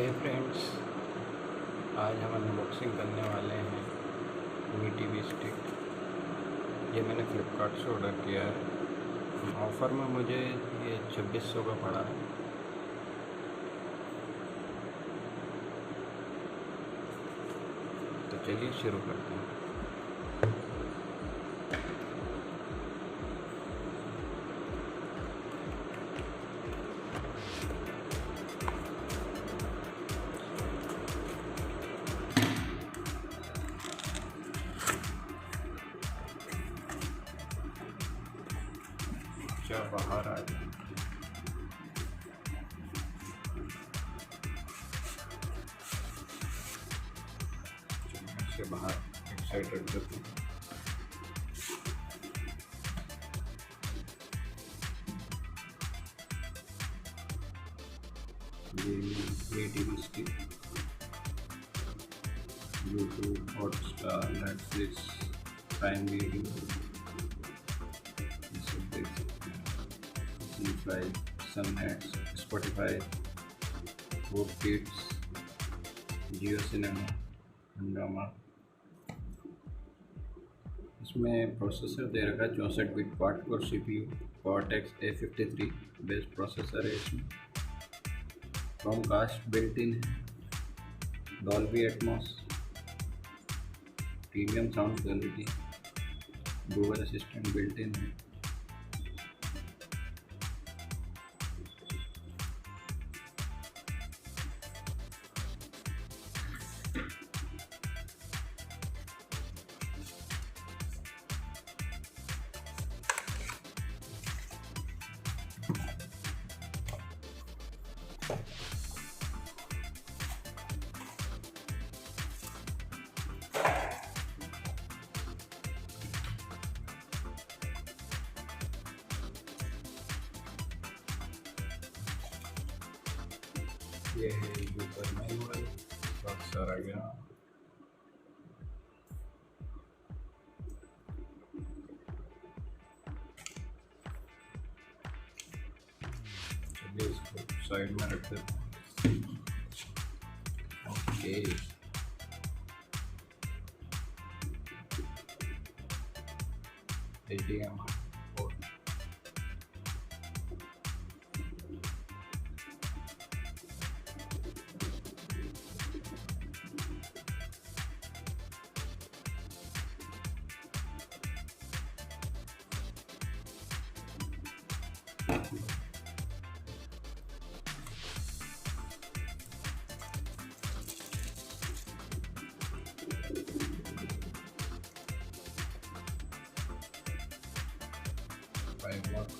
हे friends, आज हम unboxing करने वाले हैं मी टीवी स्टिक। ये मैंने फ्लिपकार्ट से ऑर्डर किया है। ऑफ़र में मुझे ये 2600 का पड़ा है। तो चलिए शुरू करते हैं। बाहर आ जाए। से बाहर एक साइड रख देते हैं। ये TV stick YouTube, Hotstar, Netflix, Prime Video, Sun NXT, Spotify, Voot kids, Jio cinema, Hungama. इसमें प्रोसेसर दे रखा है 64 bit quad core CPU, Cortex A53 based processor है इसमें। क्रोमकास्ट बिल्ट इन है, Dolby Atmos, premium sound quality, Google Assistant built in है। ये है यूजर मैनुअल, बहुत सारा गया। चलिए इसको साइड में रख देते हैं। ओके, HDMI पोर्ट,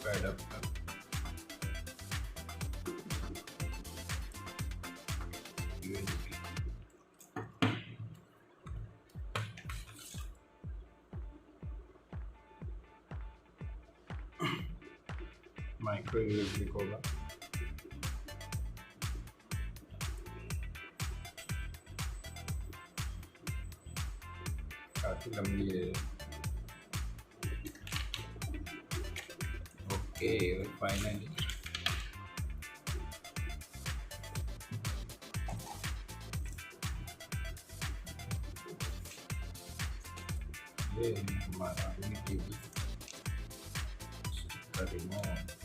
का एडाप्टर, USB, माइक्रो USB होगा। काफ़ी लंबी है। ओके, और फाइनली ये हमारा टीवी स्टिक का रिमोट।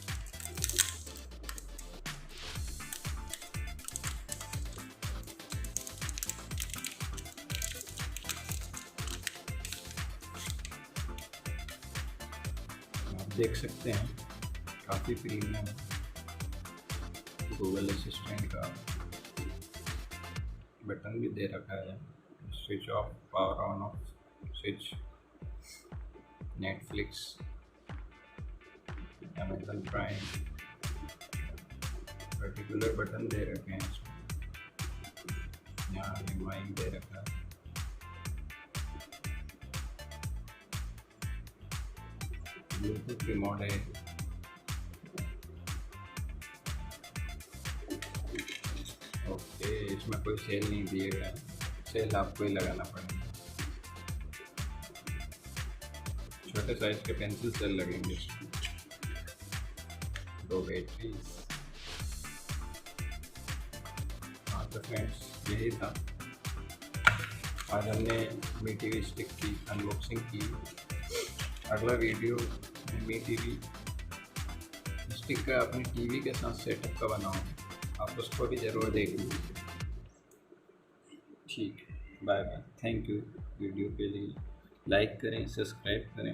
आप देख सकते हैं काफ़ी प्रीमियम गूगल असिस्टेंट का बटन भी दे रखा है। Switch off, power on off switch, Netflix, Amazon Prime, particular button दे रखे हैं इसमें। यहाँ एमआई दे रखा है। ब्लूटूथ रिमोट है। ओके, इसमें कोई सेल नहीं दिए गए, सेल आपको ही लगाना पड़ेगा। छोटे साइज के पेंसिल सेल लगेंगे इसमें। 2 बैटरीज, तो फ्रेंड्स यही था, आज हमने मी टीवी स्टिक की अनबॉक्सिंग की। अगला वीडियो मी टीवी स्टिक का अपनी टीवी के साथ सेटअप का बनाऊँ, आप उसको भी ज़रूर देख लीजिए। ठीक है, bye bye, thank you. Video के लिए लाइक करें, सब्सक्राइब करें।